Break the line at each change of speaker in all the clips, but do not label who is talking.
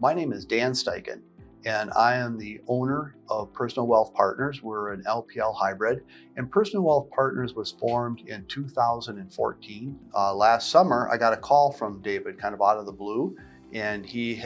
My name is Dan Steichen, and I am the owner of Personal Wealth Partners. We're an LPL hybrid, and Personal Wealth Partners was formed in 2014. Last summer, I got a call from David kind of out of the blue, and he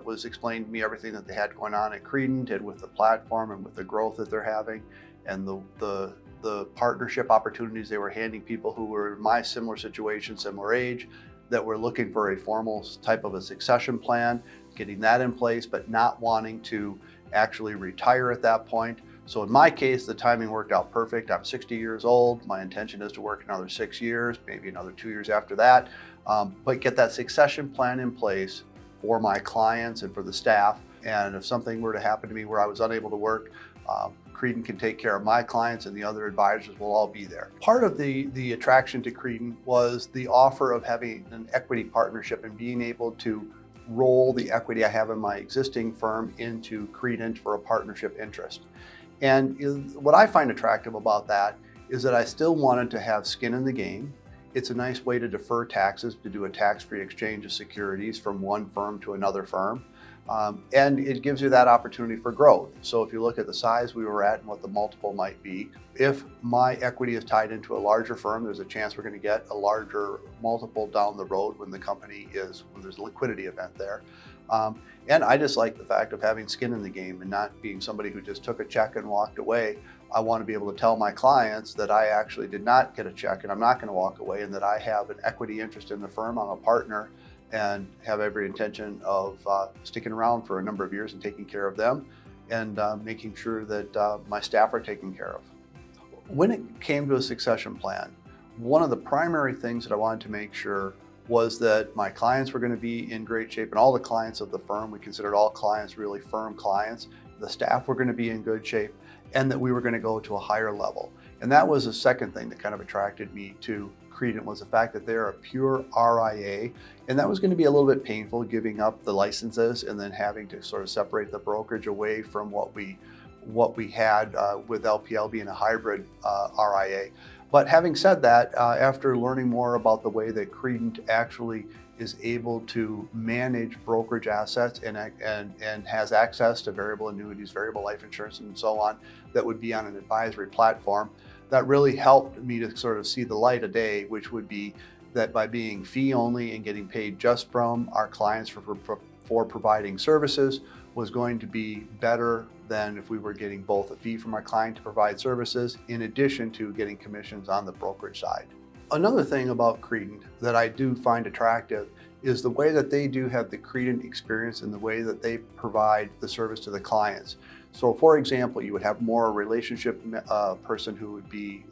was explaining to me everything that they had going on at Credent and with the platform and with the growth that they're having and the partnership opportunities they were handing people who were in my similar situation, similar age, that were looking for a formal type of a succession plan, getting that in place, but not wanting to actually retire at that point. So in my case, the timing worked out perfect. I'm 60 years old. My intention is to work another 6 years, maybe another 2 years after that, but get that succession plan in place for my clients and for the staff. And if something were to happen to me where I was unable to work, Credent can take care of my clients, and the other advisors will all be there. Part of the attraction to Credent was the offer of having an equity partnership and being able to roll the equity I have in my existing firm into Credent for a partnership interest. And what I find attractive about that is that I still wanted to have skin in the game. It's a nice way to defer taxes, to do a tax-free exchange of securities from one firm to another firm. And it gives you that opportunity for growth. So if you look at the size we were at and what the multiple might be, if my equity is tied into a larger firm, there's a chance we're going to get a larger multiple down the road when when there's a liquidity event there. And I just like the fact of having skin in the game and not being somebody who just took a check and walked away. I want to be able to tell my clients that I actually did not get a check and I'm not going to walk away, and that I have an equity interest in the firm. I'm a partner and have every intention of sticking around for a number of years and taking care of them and making sure that my staff are taken care of. When it came to a succession plan, one of the primary things that I wanted to make sure was that my clients were going to be in great shape, and all the clients of the firm, we considered all clients really firm clients, the staff were going to be in good shape, and that we were going to go to a higher level. And that was the second thing that kind of attracted me to Credent, was the fact that they're a pure RIA, and that was going to be a little bit painful, giving up the licenses and then having to sort of separate the brokerage away from what we had with LPL being a hybrid RIA. But having said that, after learning more about the way that Credent actually is able to manage brokerage assets and has access to variable annuities, variable life insurance, and so on, that would be on an advisory platform, that really helped me to sort of see the light of day, which would be that by being fee only and getting paid just from our clients for providing services was going to be better than if we were getting both a fee from our client to provide services in addition to getting commissions on the brokerage side. Another thing about Credent that I do find attractive is the way that they do have the Credent experience and the way that they provide the service to the clients. So for example, you would have more a relationship person who would be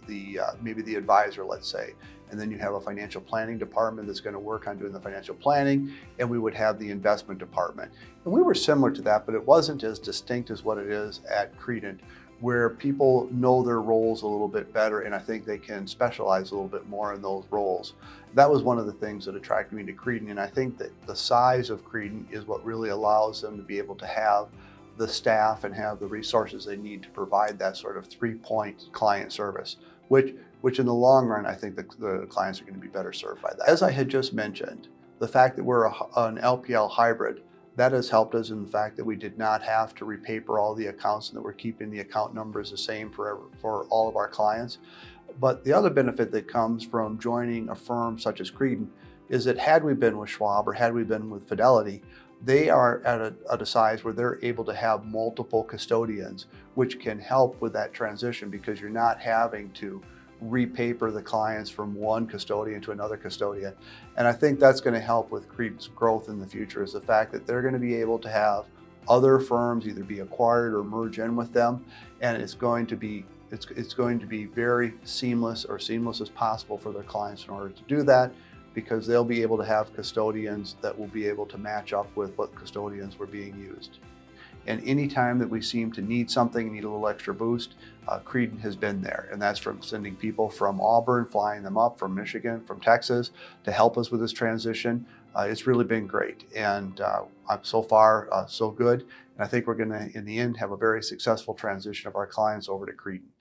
maybe the advisor, let's say, and then you have a financial planning department that's going to work on doing the financial planning, and we would have the investment department. And we were similar to that, but it wasn't as distinct as what it is at Credent, where people know their roles a little bit better, and I think they can specialize a little bit more in those roles. That was one of the things that attracted me to Credent, and I think that the size of Credent is what really allows them to be able to have the staff and have the resources they need to provide that sort of 3-point client service, which in the long run, I think the clients are going to be better served by that. As I had just mentioned, the fact that we're an LPL hybrid, that has helped us in the fact that we did not have to repaper all the accounts and that we're keeping the account numbers the same for all of our clients. But the other benefit that comes from joining a firm such as Credent is that had we been with Schwab or had we been with Fidelity, they are at a size where they're able to have multiple custodians, which can help with that transition because you're not having to repaper the clients from one custodian to another custodian. And I think that's going to help with Credent's growth in the future, is the fact that they're going to be able to have other firms either be acquired or merge in with them, and it's going to be very seamless, or seamless as possible for their clients in order to do that, because they'll be able to have custodians that will be able to match up with what custodians were being used. And anytime that we seem to need something, need a little extra boost, Credent has been there. And that's from sending people from Auburn, flying them up from Michigan, from Texas, to help us with this transition. It's really been great. And so far, so good. And I think we're going to, in the end, have a very successful transition of our clients over to Credent.